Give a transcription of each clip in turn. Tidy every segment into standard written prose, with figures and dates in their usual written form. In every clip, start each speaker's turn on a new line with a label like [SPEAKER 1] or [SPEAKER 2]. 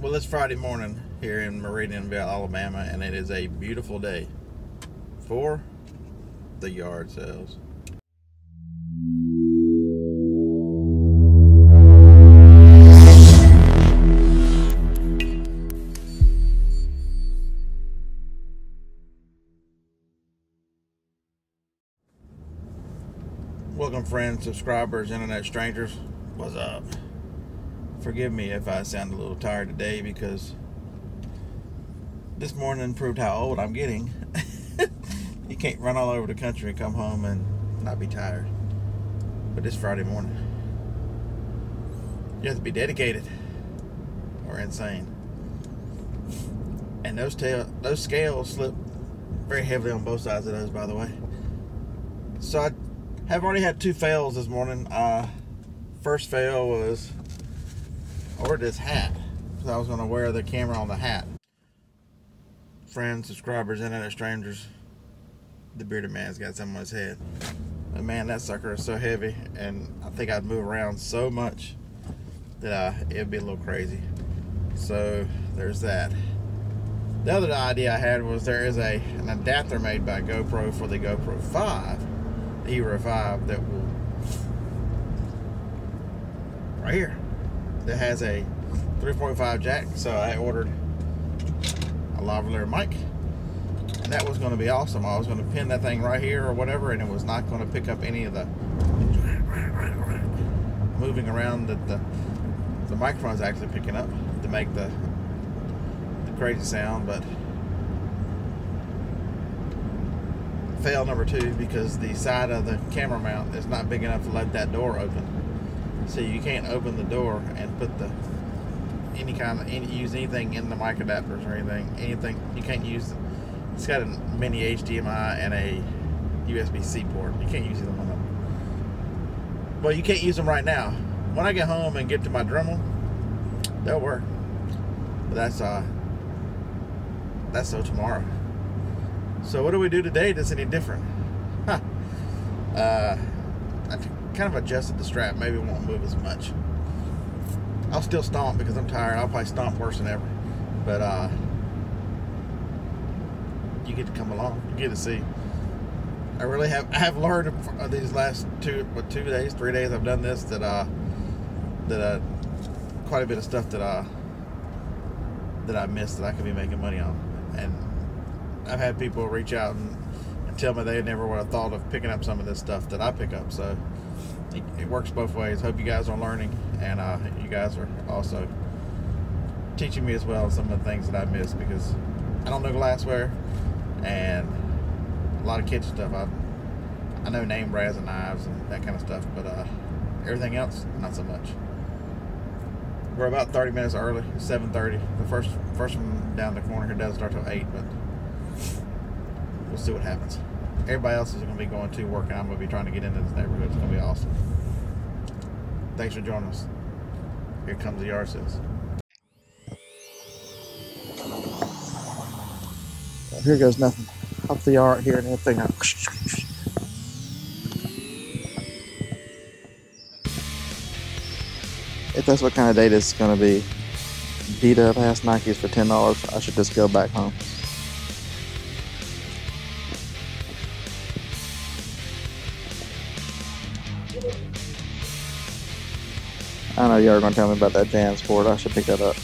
[SPEAKER 1] Well, it's Friday morning here in Meridianville, Alabama, and it is a beautiful day for the yard sales. Welcome, friends, subscribers, internet strangers. What's up? Forgive me if I sound a little tired today because this morning proved how old I'm getting. You can't run all over the country and come home and not be tired. But it's Friday morning. You have to be dedicated or insane. And those scales slip very heavily on both sides of those, by the way. So I have already had 2 fails this morning. First fail was I ordered this hat. So I was going to wear the camera on the hat. Friends, subscribers, internet strangers, the bearded man's got something on his head. But man, that sucker is so heavy, and I think I'd move around so much that it'd be a little crazy. So there's that. The other idea I had was there is an adapter made by GoPro for the GoPro 5, the Hero 5, that will, right here, that has a 3.5 jack. So I ordered a lavalier mic, and that was going to be awesome. I was going to pin that thing right here or whatever, and it was not going to pick up any of the moving around that the microphone's actually picking up to make the crazy sound. But fail number 2, because the side of the camera mount is not big enough to let that door open. So you can't open the door and put use anything in the mic adapters or anything. You can't use it. It's got a mini HDMI and a USB-C port. You can't use either one of them. Well, you can't use them right now. When I get home and get to my Dremel, they'll work. But that's so tomorrow. So what do we do today that's any different? I kind of adjusted the strap. Maybe it won't move as much. I'll still stomp because I'm tired. I'll probably stomp worse than ever. But you get to come along. You get to see. I have learned these last 3 days I've done this that quite a bit of stuff that I missed that I could be making money on. And I've had people reach out and tell me they never would have thought of picking up some of this stuff that I pick up. So it works both ways. Hope you guys are learning, and you guys are also teaching me as well some of the things that I missed, because I don't know glassware and a lot of kitchen stuff. I know name brands and knives and that kind of stuff, but everything else, not so much. We're about 30 minutes early. It's 7:30. The first one down the corner here doesn't start till 8, but we'll see what happens. Everybody else is going to be going to work, and I'm going to be trying to get into this neighborhood. It's going to be awesome. Thanks for joining us. Here comes the yard sales. Well, here goes nothing. Off the yard here and everything. If that's what kind of day this is going to be, beat up ass Nikes for $10, I should just go back home. I know y'all are going to tell me about that JanSport. I should pick that up.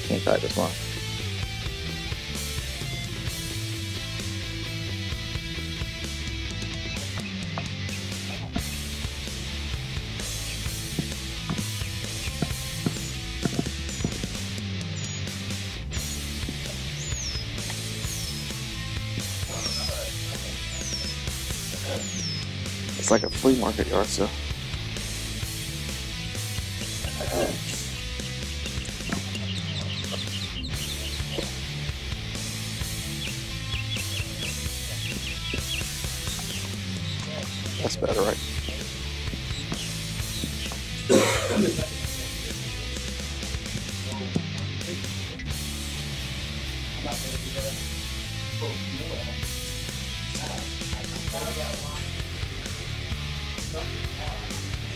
[SPEAKER 1] Can't type this one. It's like a flea market yard sale.
[SPEAKER 2] That's better, right?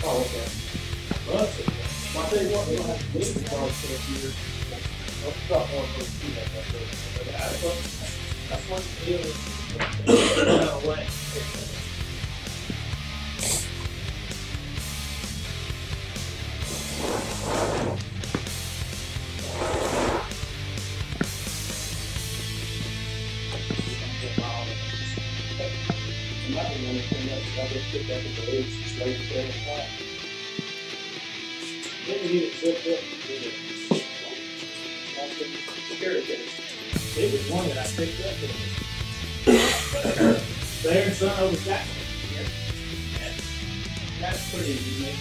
[SPEAKER 3] Oh, okay. Well, that's it. I'll tell you what, we don't have to do the dogs for a few. Let's drop one for the few. That's what it is. Away. It was one that I picked up there in Sun Over Jackson. That's pretty unique.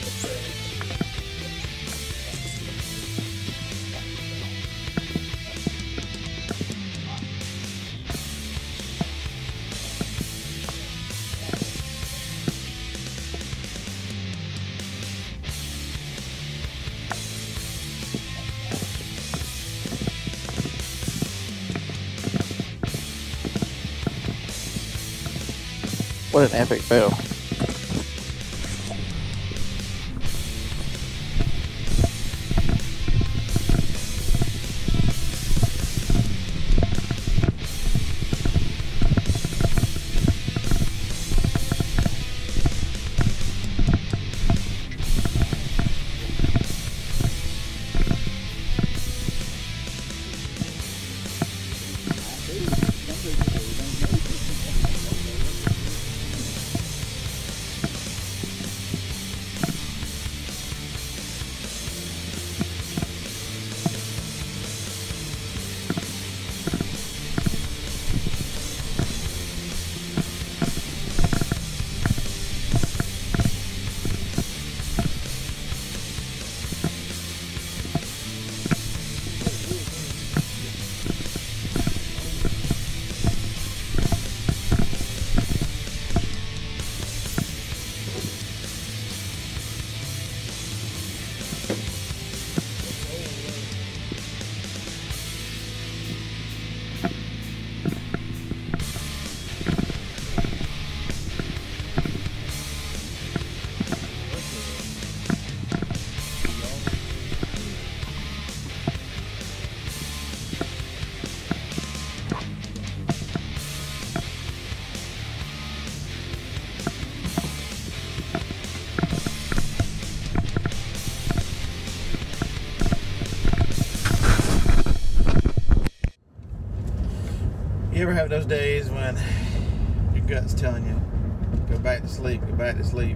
[SPEAKER 2] What an epic fail.
[SPEAKER 1] You ever have those days when your gut's telling you, go back to sleep, go back to sleep?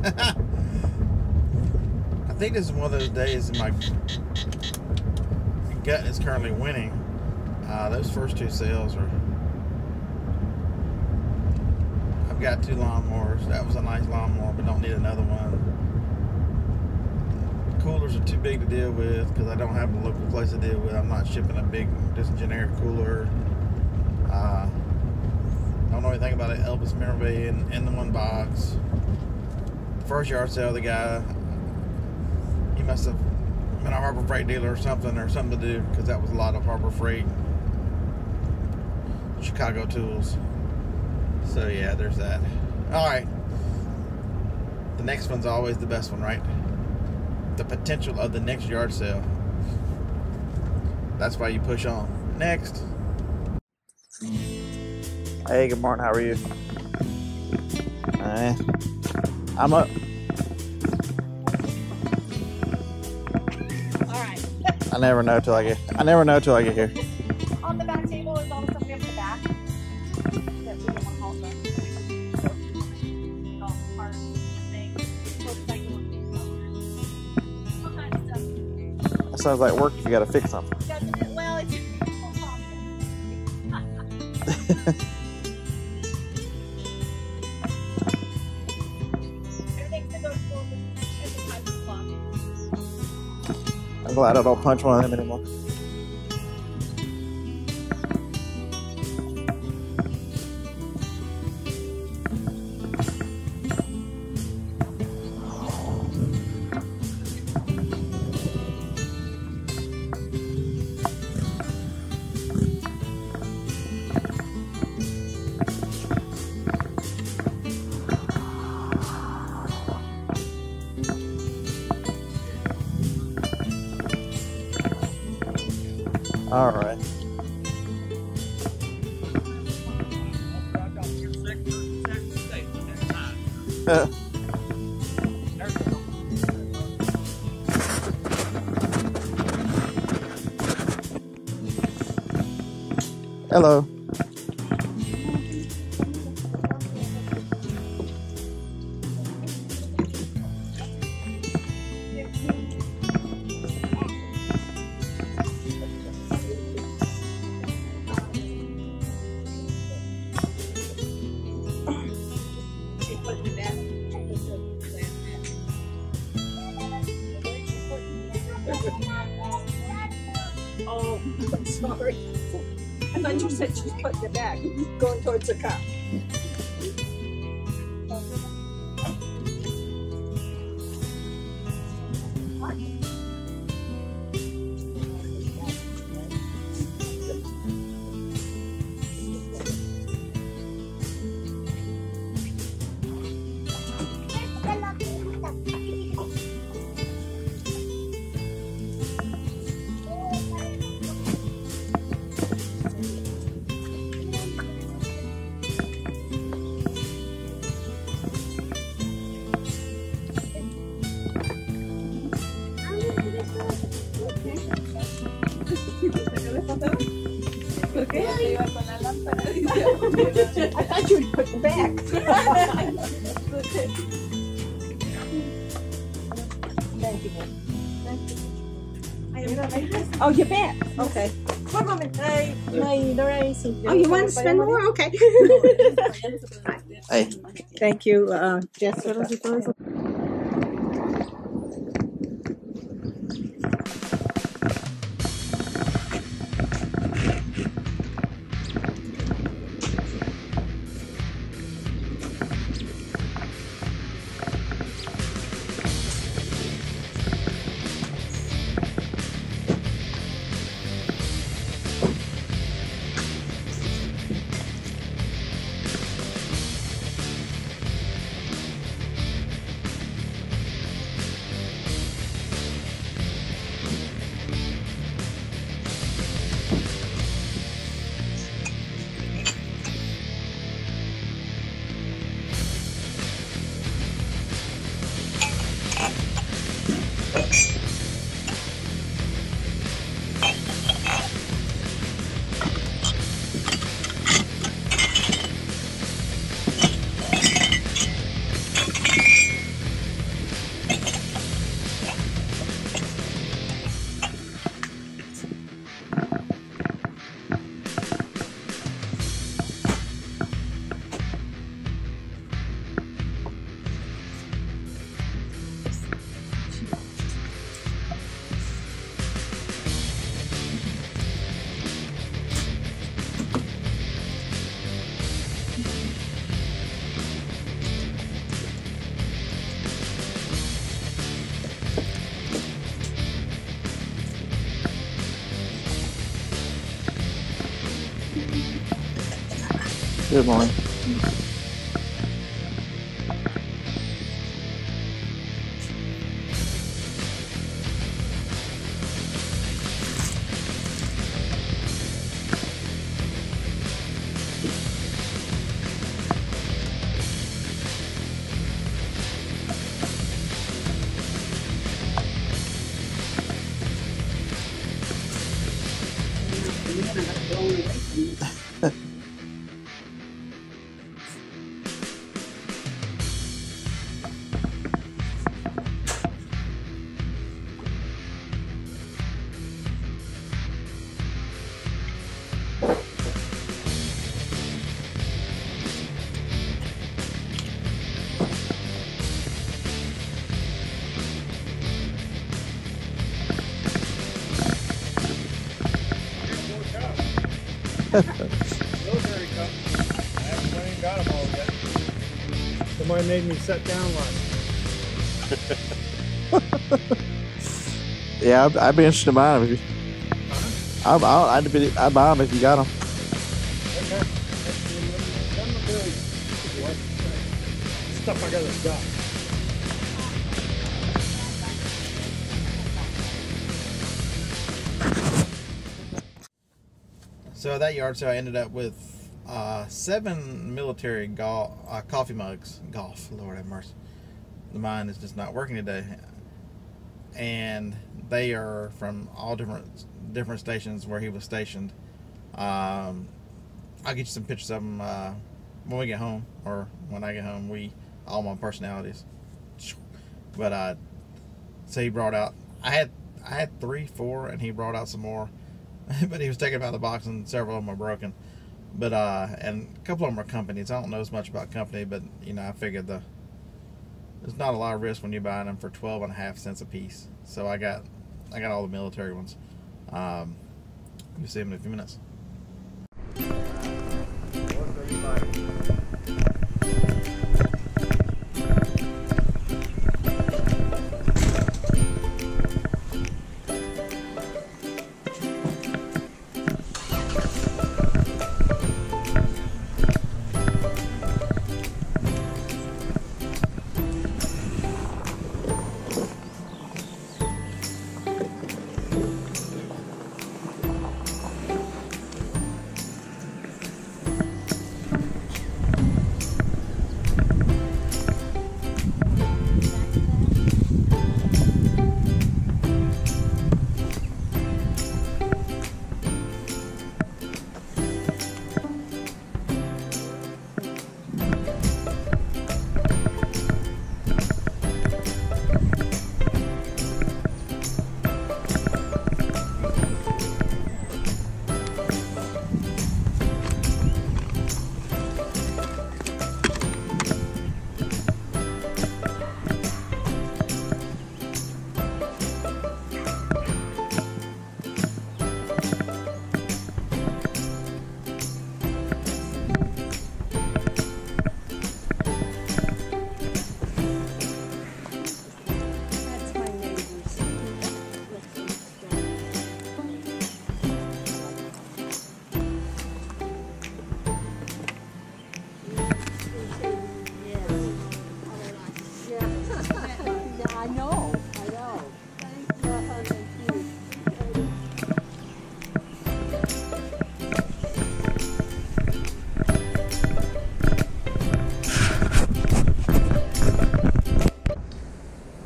[SPEAKER 1] I think this is one of those days my gut is currently winning. Those first two sales are... I've got 2 lawnmowers. That was a nice lawnmower, but don't need another one. Coolers are too big to deal with because I don't have a local place to deal with. I'm not shipping a big, just generic cooler. Don't know anything about it. Elvis memorabilia in the one box. First yard sale, the guy, he must have been a Harbor Freight dealer or something to do, because that was a lot of Harbor Freight, Chicago tools. So yeah, there's that. All right, the next one's always the best one, right? The potential of the next yard sale. That's why you push on. Next.
[SPEAKER 2] Hey, good morning. How are you? I'm up.
[SPEAKER 4] All right.
[SPEAKER 2] I never know till I get here.
[SPEAKER 4] On the back table is all the stuff we have in the back. That we don't want to haul stuff. All parts, things, motorcycle, all kinds of stuff.
[SPEAKER 2] That sounds like work if you got to fix something.
[SPEAKER 4] Well, it's just everything's to go for every type of clock.
[SPEAKER 2] I'm glad I don't punch one of them anymore. All right. Hello.
[SPEAKER 5] Oh, I'm sorry. I thought you said she's putting it back, going towards the car. Okay. I thought you would put it back. Thank you. Oh, you're back. Okay.
[SPEAKER 6] One moment. Oh,
[SPEAKER 5] you want to spend more? Okay.
[SPEAKER 2] Hey.
[SPEAKER 5] Thank you, Jessica.
[SPEAKER 2] Good morning.
[SPEAKER 3] Military cup. I haven't went and got them all yet. Somebody made me sit down like.
[SPEAKER 2] Yeah, I'd be interested in buying them. If you, I'd buy them if you got them.
[SPEAKER 3] Okay. Stuff I gotta stop.
[SPEAKER 1] So at that yard sale, I ended up with 7 military coffee mugs. Golf, Lord have mercy. The mind is just not working today. And they are from all different stations where he was stationed. I'll get you some pictures of them when we get home, or when I get home. All my personalities. But so he brought out. I had 3, 4, and he brought out some more. But he was taking them out of the box, and several of them are broken. But and a couple of them are companies. I don't know as much about company, but I figured there's not a lot of risk when you're buying them for 12.5 cents a piece. So I got all the military ones. You'll see them in a few minutes.
[SPEAKER 6] That's my neighbor's. Yeah, I know. Thank you.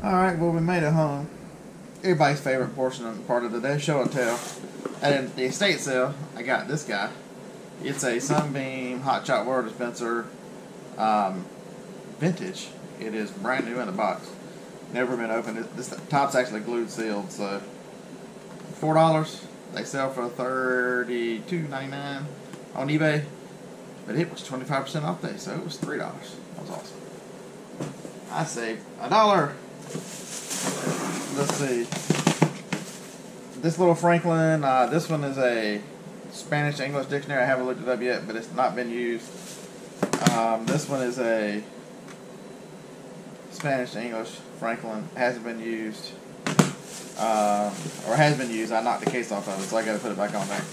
[SPEAKER 1] Alright, well, we made it home. Everybody's favorite part of the day, show and tell. At the estate sale, I got this guy. It's a Sunbeam Hot Shot water dispenser, vintage. It is brand new in the box. Never been opened. This top's actually glued sealed, so $4. They sell for $32.99 on eBay, but it was 25% off day, so it was $3. That was awesome. I saved $1. Let's see. This little Franklin, this one is a Spanish-English dictionary. I haven't looked it up yet, but it's not been used. This one is a Spanish-English Franklin. Hasn't been used. Or has been used. I knocked the case off of it, so I got to put it back on there.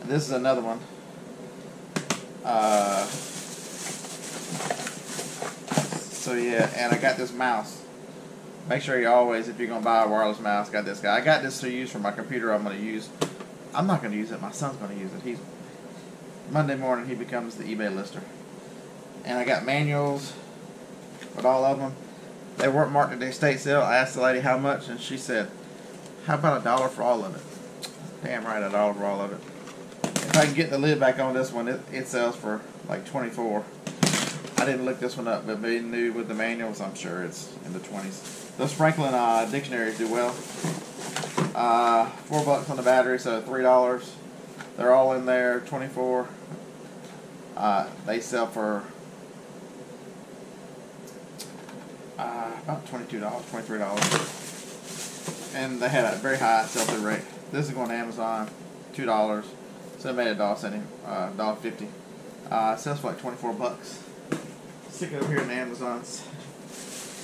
[SPEAKER 1] And this is another one. So yeah, and I got this mouse. Make sure you always, if you're going to buy a wireless mouse, got this guy. I got this to use for my computer. I'm going to use. I'm not going to use it. My son's going to use it. Monday morning, he becomes the eBay lister. And I got manuals with all of them. They weren't marked at the estate sale. I asked the lady how much, and she said, how about $1 for all of it? Damn right, $1 for all of it. If I can get the lid back on this one, it sells for like $24. I didn't look this one up, but being new with the manuals, I'm sure it's in the 20s. Those Franklin dictionaries do well. $4 on the battery, so $3. They're all in there, $24. They sell for about $22, $23. And they had a very high sell-through rate. This is going to Amazon, $2. So they made $1.50. It sells for like $24. Stick it over here in the Amazons.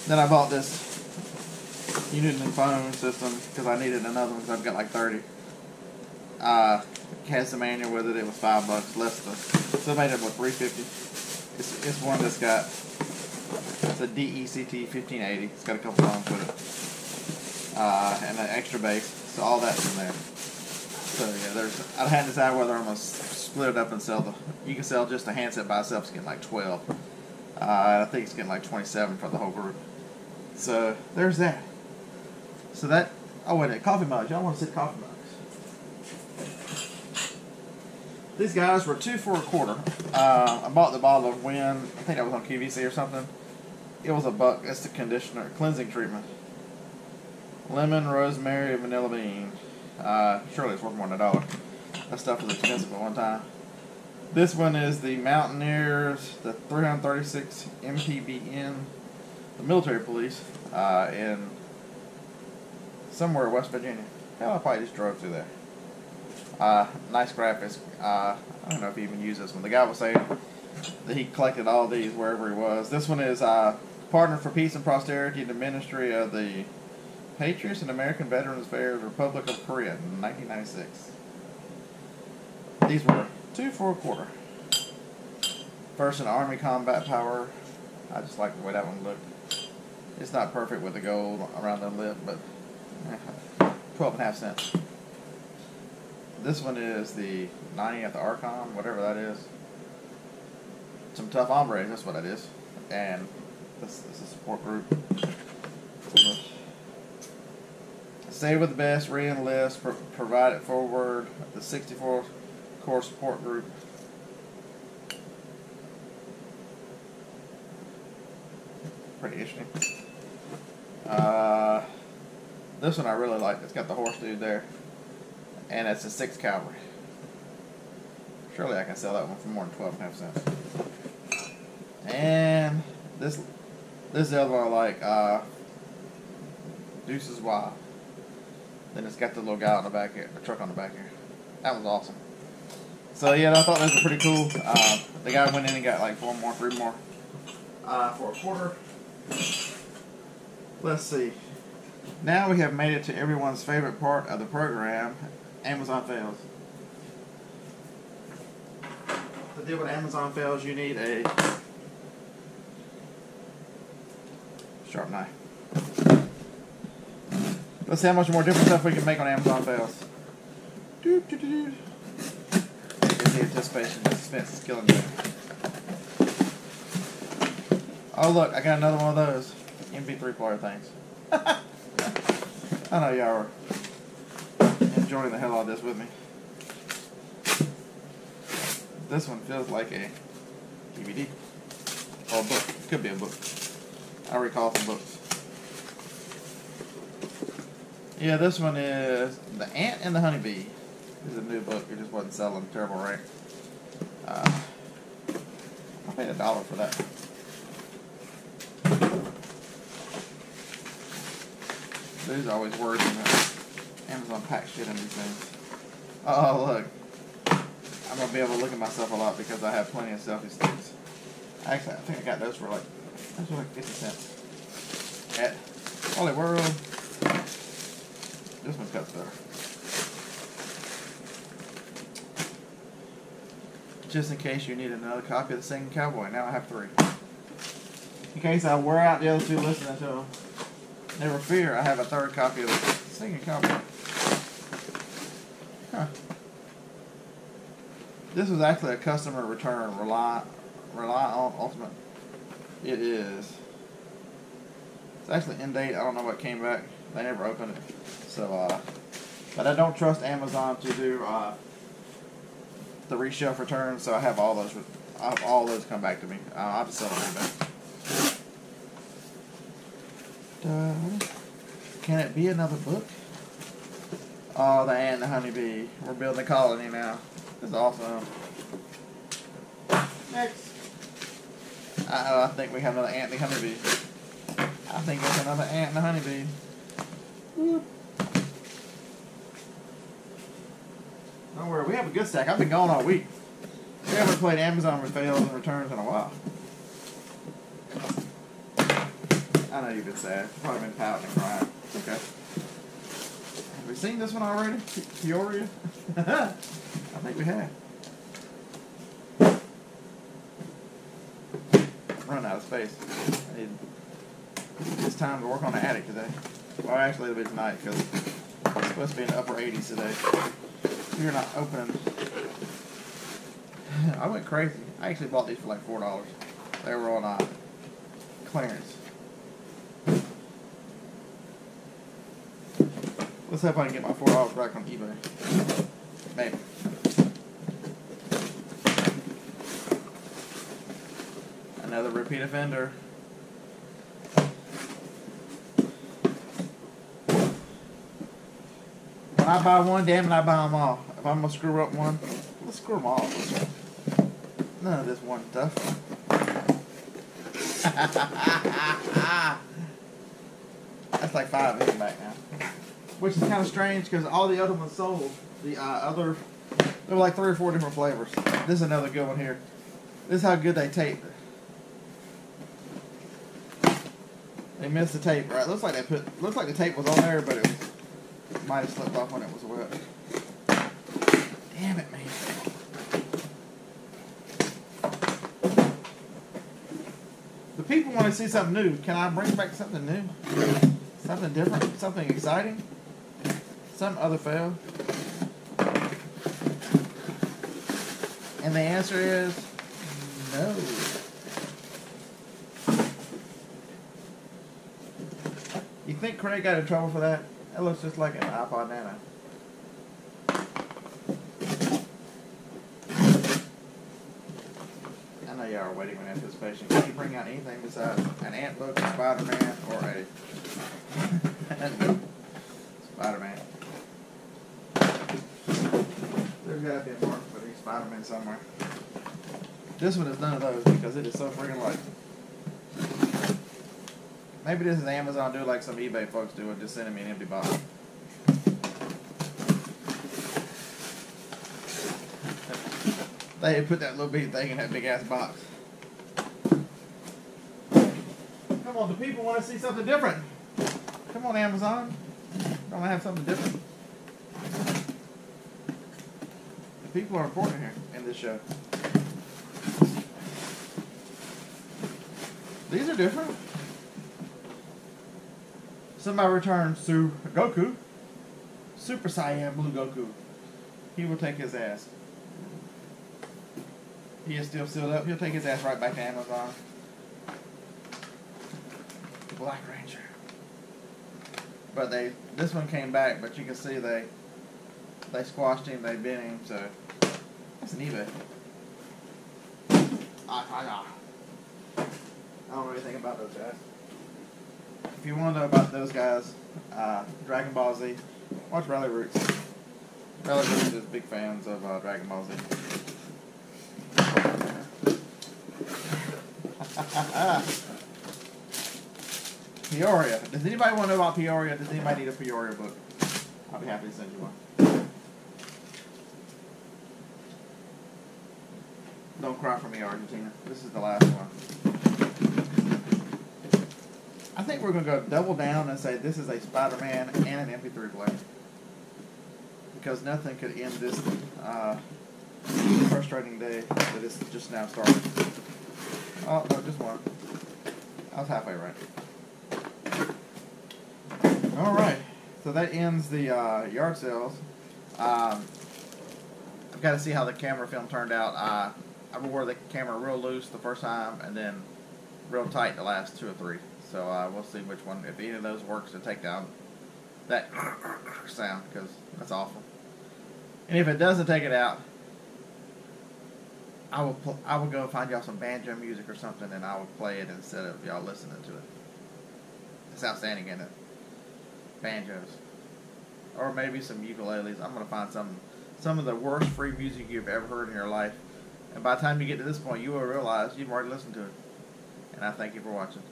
[SPEAKER 1] Then I bought this Uniden phone system because I needed another one because I've got like 30. Has the manual with it. It was $5 less than. So I made it with $3.50. It's one that's got. It's a DECT 1580. It's got a couple songs with it. And an extra bass. So all that's in there. So yeah, I had to decide whether I'm gonna split it up and sell the. You can sell just the handset by itself. It's getting like 12. I think it's getting like 27 for the whole group. So there's that. So that. Oh wait, coffee mugs. Y'all want to see coffee mugs? These guys were 2 for $1. I bought the bottle of Win. I think that was on QVC or something. It was $1. It's the conditioner, cleansing treatment. Lemon, rosemary, vanilla bean. Surely it's worth more than $1. That stuff was expensive at one time. This one is the Mountaineers, the 336 MPBN, the military police, in somewhere in West Virginia. Hell, I probably just drove through there. Nice graphics. I don't know if he even used this one. The guy was saying that he collected all these wherever he was. This one is Partner for Peace and Prosperity in the Ministry of the Patriots and American Veterans Affairs, Republic of Korea, 1996. These were 2 for $1. First in Army Combat Power. I just like the way that one looked. It's not perfect with the gold around the lip, but 12.5 cents. This one is the 90th Archon, whatever that is. Some tough hombres, that's what it is. And this is a support group. Stay with the best, re-enlist, provide it forward. The 64 Corps support group. Pretty interesting. This one I really like. It's got the horse dude there. And it's a 6th Cavalry. Surely I can sell that one for more than 12.5 cents. And this is the other one I like. Deuces Wild. Then it's got the little guy on the back here, the truck on the back here. That was awesome. So yeah, I thought those were pretty cool. The guy went in and got like 4 more, 3 more for $1. Let's see. Now we have made it to everyone's favorite part of the program, Amazon fails. The deal with Amazon fails, you need a sharp knife. Let's see how much more different stuff we can make on Amazon fails. The anticipation, the suspense is killing me. Oh look, I got another one of those MP3 player things. I know y'all are enjoying the hell out of this with me. This one feels like a DVD or a book. It could be a book. I recall some books. Yeah, this one is The Ant and the Honeybee. This is a new book. It just wasn't selling terrible rate. I paid $1 for that. There's always words in Amazon pack shit in these things. Oh look, I'm gonna be able to look at myself a lot because I have plenty of selfie sticks. Actually, I think I got those for like 50 cents at Wally World. This one cuts better. Just in case you need another copy of The Singing Cowboy, now I have 3. In case I wear out the other 2 listening to them. Never fear, I have a 3rd copy of The Singing Cowboy. Huh. This was actually a customer return. Rely on Ultimate. It is. It's actually in date. I don't know what came back. They never opened it. So, but I don't trust Amazon to do the reshelf returns. So I have all those. I have all those come back to me. I have to sell them back. Can it be another book? Oh, The Ant and the Honeybee. We're building a colony now. It's awesome. Next. I think we have another Ant and the Honeybee. I think there's another Ant and the Honeybee. Whoop. Don't worry, we have a good stack. I've been gone all week. We haven't played Amazon with fails and returns in a while. I know you've been sad. You've probably been pouting and crying. It's okay. Have we seen this one already? Peoria? I think we have. Run out of space. It's time to work on the attic today. Well, actually, it'll be tonight because it's supposed to be in the upper 80s today. You're not opening. I went crazy. I actually bought these for like $4. They were on clearance. Let's hope I can get my $4 back on eBay. Maybe. Another repeat offender. When I buy one, damn it, I buy them all. If I'm gonna screw up one, let's screw them all. None of this one stuff. That's like 5 of them back now. Which is kind of strange because all the other ones sold. The there were like 3 or 4 different flavors. This is another good one here. This is how good they tape. They missed the tape, right? Looks like the tape was on there, but it might have slipped off when it was wet. Damn it, man. The people want to see something new. Can I bring back something new? Something different? Something exciting? Some other fail? And the answer is no. You think Craig got in trouble for that? That looks just like an iPod Nano. I know y'all are waiting with anticipation. Can you bring out anything besides an ant book, a Spider-Man, or a Spider-Man? There's got to be a mark for these Spider-Man somewhere. This one is none of those because it is so freaking light. Maybe this is Amazon do like some eBay folks do and just sending me an empty box. They put that little bitty thing in that big ass box. Come on, the people want to see something different. Come on, Amazon. Don't I have something different? The people are important here in this show. These are different. Somebody returns to Goku. Super Saiyan Blue Goku. He will take his ass. He is still sealed up. He'll take his ass right back to Amazon. The Black Ranger. But this one came back, but you can see they squashed him, they bent him, so that's an eBay. I don't know anything about those guys. If you want to know about those guys, Dragon Ball Z, watch Rally Roots. Rally Roots is big fans of Dragon Ball Z. Peoria. Does anybody want to know about Peoria? Does anybody need a Peoria book? I'll be happy to send you one. Don't cry for me, Argentina. This is the last one. I think we're going to go double down and say this is a Spider-Man and an MP3 player. Because nothing could end this frustrating day that is just now started. Oh, no, just one. I was halfway right. Alright, so that ends the yard sales. I've got to see how the camera film turned out. I wore the camera real loose the first time and then real tight the last 2 or 3. So we'll see which one, if any of those works to take down that sound, because that's awful. And if it doesn't take it out, I will go find y'all some banjo music or something, and I will play it instead of y'all listening to it. It's outstanding, isn't it? Banjos, or maybe some ukuleles. I'm gonna find some of the worst free music you've ever heard in your life, and by the time you get to this point, you will realize you've already listened to it. And I thank you for watching.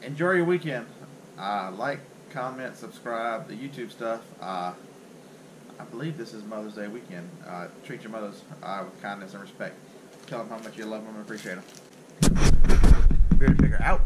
[SPEAKER 1] Enjoy your weekend. Like, comment, subscribe, the YouTube stuff. I believe this is Mother's Day weekend. Treat your mothers with kindness and respect. Tell them how much you love them and appreciate them. Bearded Picker out.